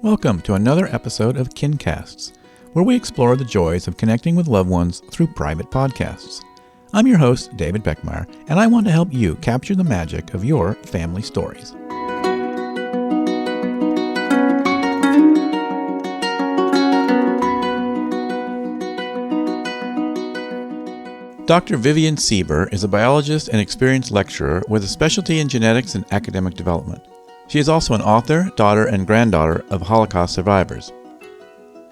Welcome to another episode of KinCasts, where we explore the joys of connecting with loved ones through private podcasts. I'm your host, David Beckmeyer, and I want to help you capture the magic of your family stories. Dr. Vivian Sieber is a biologist and experienced lecturer with a specialty in genetics and academic development. She is also an author, daughter, and granddaughter of Holocaust survivors.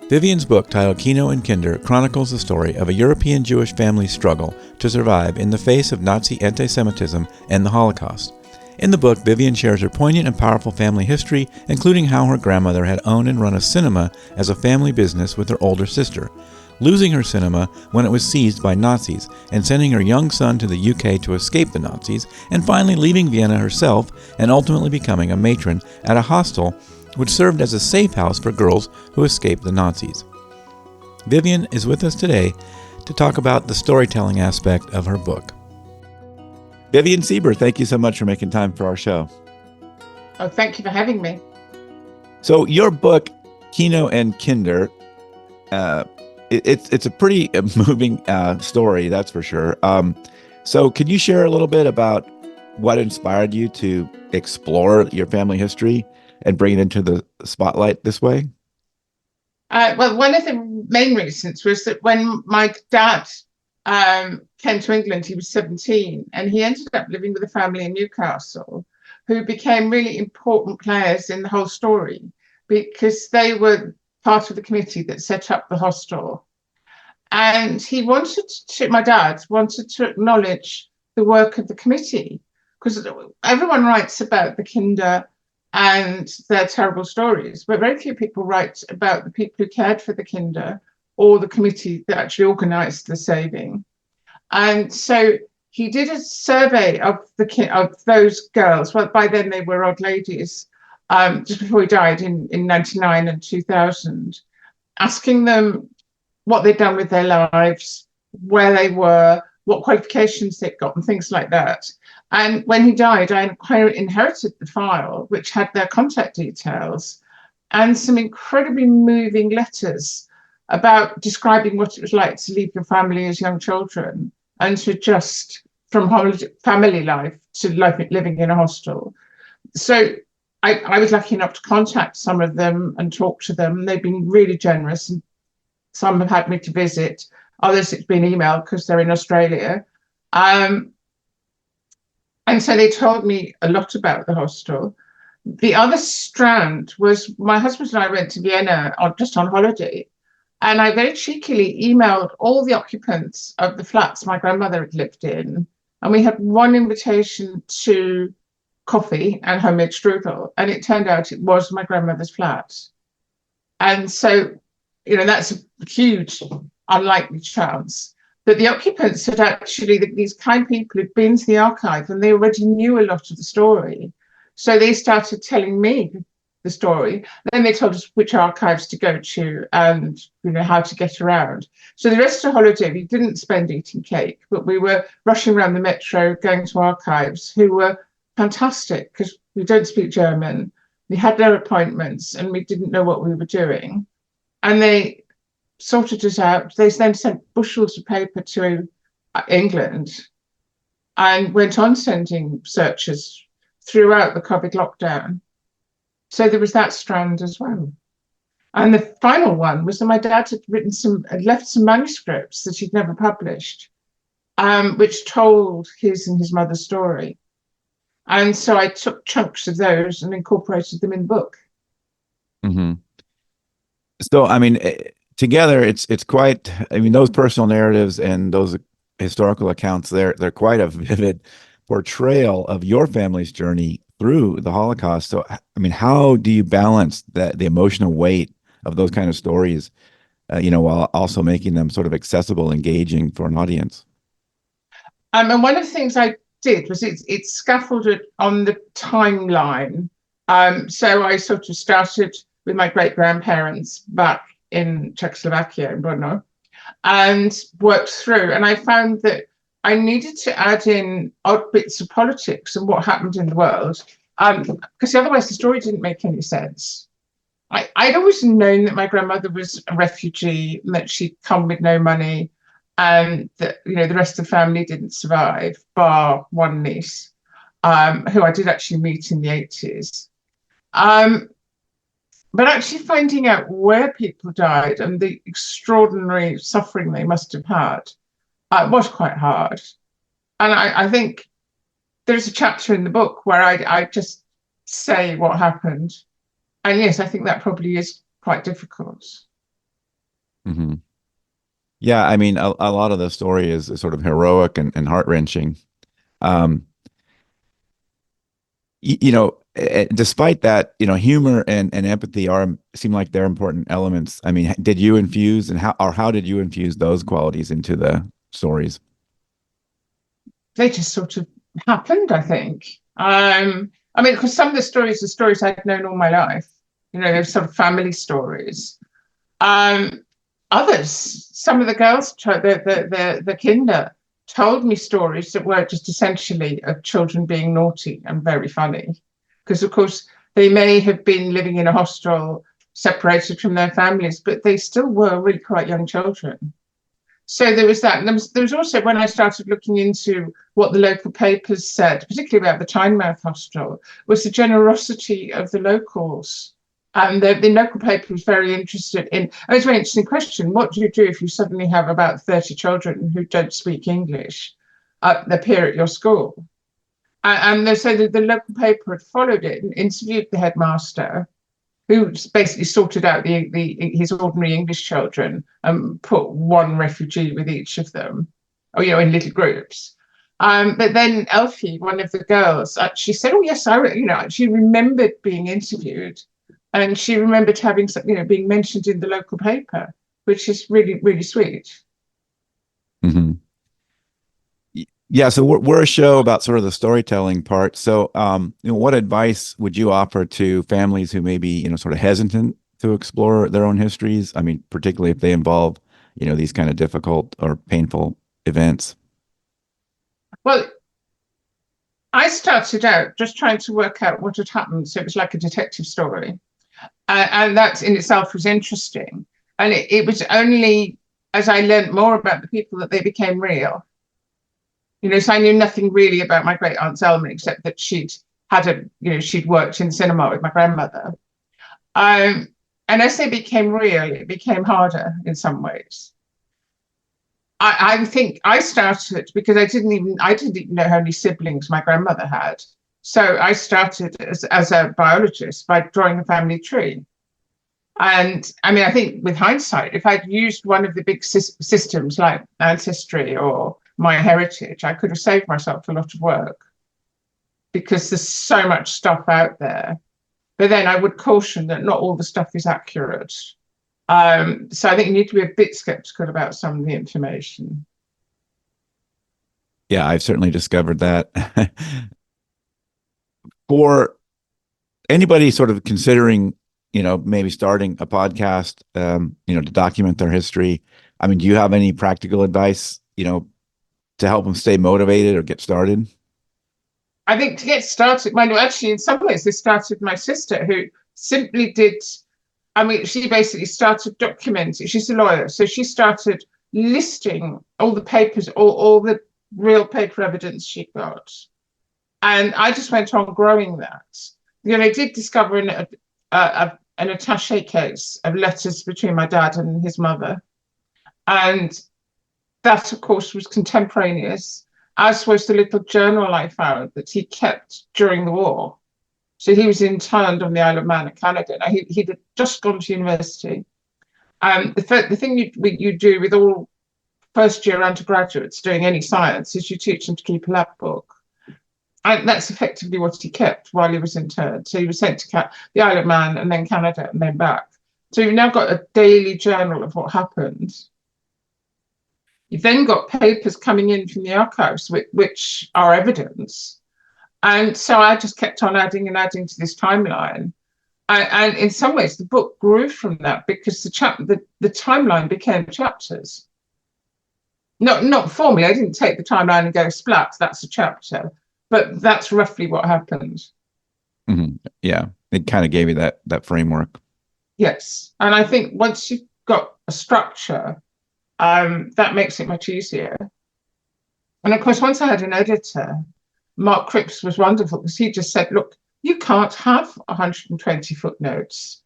Vivian's book, titled Kino and Kinder, chronicles the story of a European Jewish family's struggle to survive in the face of Nazi anti-Semitism and the Holocaust. In the book, Vivian shares her poignant and powerful family history, including how her grandmother had owned and run a cinema as a family business with her older sister, losing her cinema when it was seized by Nazis, and sending her young son to the UK to escape the Nazis, and finally leaving Vienna herself and ultimately becoming a matron at a hostel which served as a safe house for girls who escaped the Nazis. Vivian is with us today to talk about the storytelling aspect of her book. Vivian Sieber, thank you so much for making time for our show. Oh, thank you for having me. So your book, Kino and Kinder, it's a pretty moving story, that's for sure. So can you share a little bit about what inspired you to explore your family history and bring it into the spotlight this way? Well, one of the main reasons was that when my dad came to England, he was 17, and he ended up living with a family in Newcastle who became really important players in the whole story because they were part of the committee that set up the hostel. And my dad wanted to acknowledge the work of the committee, because everyone writes about the Kinder and their terrible stories, but very few people write about the people who cared for the Kinder or the committee that actually organized the saving. And so he did a survey of those girls. Well, by then they were old ladies, just before he died in 99 and 2000, asking them what they'd done with their lives, where they were, what qualifications they'd got, and things like that. And when he died, I inherited the file, which had their contact details and some incredibly moving letters about describing what it was like to leave your family as young children and to just from family life to living in a hostel. So I was lucky enough to contact some of them and talk to them. They've been really generous, and some have had me to visit. Others it's been emailed because they're in Australia. And so they told me a lot about the hostel. The other strand was my husband and I went to Vienna just on holiday, and I very cheekily emailed all the occupants of the flats my grandmother had lived in, and we had one invitation to coffee and homemade strudel, and it turned out it was my grandmother's flat. And so, that's a huge, unlikely chance. But the occupants had actually, these kind people had been to the archive and they already knew a lot of the story. So they started telling me the story. Then they told us which archives to go to and how to get around. So the rest of the holiday, we didn't spend eating cake, but we were rushing around the metro, going to archives, who were fantastic because we don't speak German. We had no appointments and we didn't know what we were doing. And they sorted it out. They then sent bushels of paper to England and went on sending searches throughout the COVID lockdown. So there was that strand as well. And the final one was that my dad had left some manuscripts that he'd never published, which told his and his mother's story. And so I took chunks of those and incorporated them in the book. Mm-hmm. So, together, it's quite, those personal narratives and those historical accounts, they're quite a vivid portrayal of your family's journey through the Holocaust. So, how do you balance the emotional weight of those kind of stories, while also making them sort of accessible, engaging for an audience? And one of the things I did was it's scaffolded on the timeline. So I sort of started with my great-grandparents back in Czechoslovakia, in Brno, and worked through. And I found that I needed to add in odd bits of politics and what happened in the world, because otherwise the story didn't make any sense. I'd always known that my grandmother was a refugee, and that she'd come with no money, and that, you know, the rest of the family didn't survive, bar one niece, who I did actually meet in the 80s. But actually finding out where people died and the extraordinary suffering they must have had was quite hard. And I think there's a chapter in the book where I just say what happened. And yes, I think that probably is quite difficult. Hmm. Yeah, I mean, a lot of the story is sort of heroic and heart-wrenching. Um, you know, despite that, you know, humor and empathy seem like they're important elements. I mean, did you infuse and how did you infuse those qualities into the stories? They just sort of happened, I think. I mean, because some of the stories are stories I'd known all my life. You know, they're sort of family stories. Um, Others, some of the girls, the kinder, told me stories that were just essentially of children being naughty and very funny. Because, of course, they may have been living in a hostel, separated from their families, but they still were really quite young children. So there was that. And there was also, when I started looking into what the local papers said, particularly about the Tynemouth Hostel, was the generosity of the locals. And the local paper was very interested in, and it's a very interesting question. What do you do if you suddenly have about 30 children who don't speak English appear at your school? And they said that the local paper had followed it and interviewed the headmaster, who basically sorted out his ordinary English children and put one refugee with each of them, or, you know, in little groups. But then Elfie, one of the girls, actually said, "Oh yes, she remembered being interviewed, and she remembered having, you know, being mentioned in the local paper, which is really, really sweet." Hmm. Yeah, so we're a show about sort of the storytelling part. So, you know, what advice would you offer to families who may be, you know, sort of hesitant to explore their own histories? I mean, particularly if they involve, you know, these kind of difficult or painful events. Well, I started out just trying to work out what had happened, so it was like a detective story, and that in itself was interesting. And it was only as I learned more about the people that they became real. You know, so I knew nothing really about my great aunt Zelma except that she'd worked in cinema with my grandmother. Um, and as they became real, it became harder in some ways. I think I started because I didn't even know how many siblings my grandmother had. So I started as a biologist by drawing a family tree. And I mean, I think with hindsight, if I'd used one of the big systems like Ancestry or My Heritage, I could have saved myself a lot of work because there's so much stuff out there. But then I would caution that not all the stuff is accurate. So I think you need to be a bit skeptical about some of the information. Yeah, I've certainly discovered that. For anybody sort of considering, you know, maybe starting a podcast, you know, to document their history, I mean, do you have any practical advice, you know, to help them stay motivated or get started? I think to get started, well, actually, in some ways, this started with my sister, who simply did. I mean, she basically started documenting. She's a lawyer, so she started listing all the papers, all the real paper evidence she got, and I just went on growing that. You know, I did discover an attaché case of letters between my dad and his mother, and that, of course, was contemporaneous, as was the little journal I found that he kept during the war. So he was interned on the Isle of Man in Canada. Now, he'd just gone to university. The thing you do with all first year undergraduates doing any science is you teach them to keep a lab book. And that's effectively what he kept while he was interned. So he was sent to the Isle of Man and then Canada and then back. So you've now got a daily journal of what happened. You've then got papers coming in from the archives, which are evidence. And so I just kept on adding and adding to this timeline. And in some ways, the book grew from that because the timeline became chapters. Not for me. I didn't take the timeline and go, splat, that's a chapter. But that's roughly what happened. Hmm. Yeah, it kind of gave you that framework. Yes. And I think once you've got a structure, that makes it much easier. And of course, once I had an editor, Mark Cripps was wonderful because he just said, look, you can't have 120 footnotes,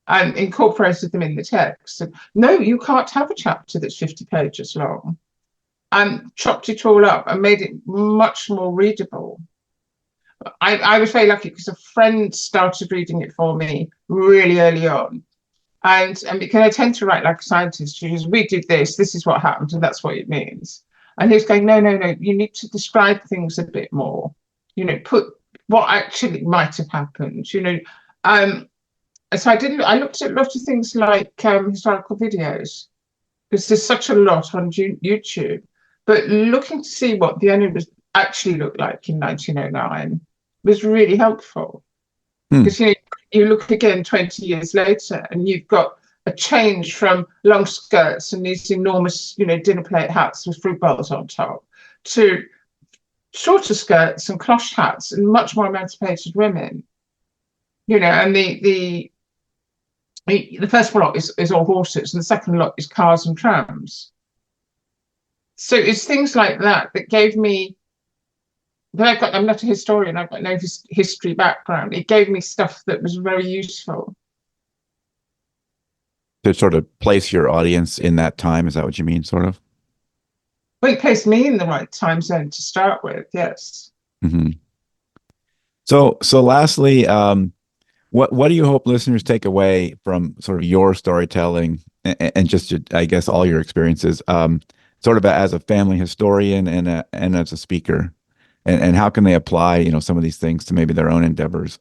and incorporated them in the text. And, no, you can't have a chapter that's 50 pages long, and chopped it all up and made it much more readable. I was very lucky because a friend started reading it for me really early on. And because I tend to write like a scientist, we did this, this is what happened, and that's what it means. And he was going, no, you need to describe things a bit more, put what actually might have happened, So I looked at a lot of things like historical videos, because there's such a lot on YouTube, but looking to see what Vienna was actually looked like in 1909 was really helpful. Because you look again 20 years later and you've got a change from long skirts and these enormous, dinner plate hats with fruit bowls on top to shorter skirts and cloche hats and much more emancipated women. And the first lot is all horses and the second lot is cars and trams. So it's things like that gave me, but I'm not a historian, I've got no history background. It gave me stuff that was very useful. To sort of place your audience in that time, is that what you mean, sort of? Well, it placed me in the right time zone to start with, yes. Mm-hmm. So lastly, what do you hope listeners take away from sort of your storytelling and just, I guess, all your experiences, sort of as a family historian and as a speaker? And how can they apply, some of these things to maybe their own endeavors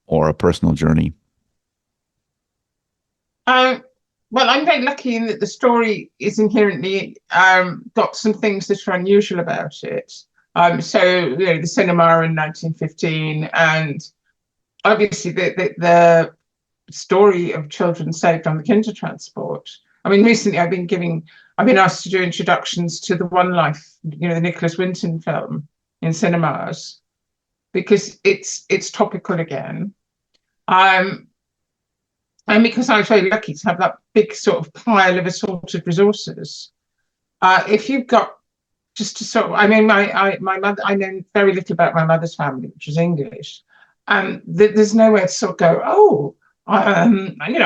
or a personal journey? Well, I'm very lucky in that the story is inherently got some things that are unusual about it. So, the cinema in 1915, and obviously the story of children saved on the Kinder transport. I mean, recently I've been asked to do introductions to the One Life, the Nicholas Winton film in cinemas, because it's topical again. And because I was very lucky to have that big sort of pile of assorted resources. If you've got just to sort of, I mean, my mother, I know very little about my mother's family, which is English. And there's nowhere to sort of go, I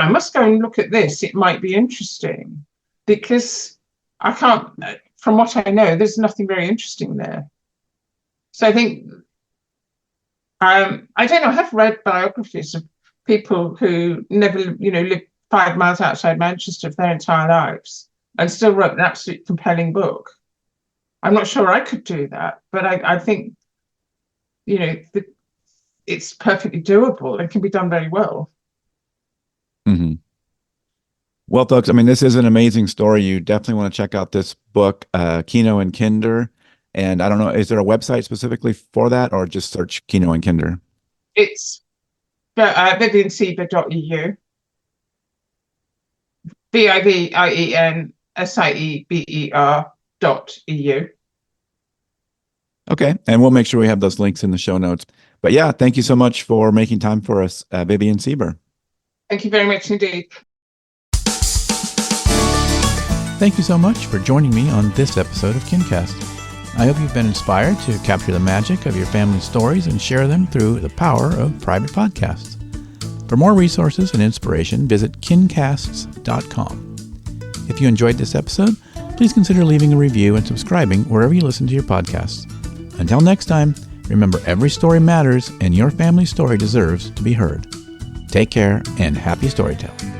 must go and look at this. It might be interesting, because I can't, from what I know, there's nothing very interesting there. So I think, I don't know, I have read biographies of people who never, lived 5 miles outside Manchester for their entire lives and still wrote an absolutely compelling book. I'm not sure I could do that, but I think, it's perfectly doable and can be done very well. Mm-hmm. Well, folks, I mean, this is an amazing story. You definitely want to check out this book, Kino and Kinder. And I don't know, is there a website specifically for that, or just search Kino and Kinder? It's viviansieber.eu. VIVIENSIEBER.eu. Okay. And we'll make sure we have those links in the show notes. But yeah, thank you so much for making time for us, Vivian Sieber. Thank you very much indeed. Thank you so much for joining me on this episode of KinCast. I hope you've been inspired to capture the magic of your family stories and share them through the power of private podcasts. For more resources and inspiration, visit kincasts.com. If you enjoyed this episode, please consider leaving a review and subscribing wherever you listen to your podcasts. Until next time, remember, every story matters and your family story deserves to be heard. Take care and happy storytelling.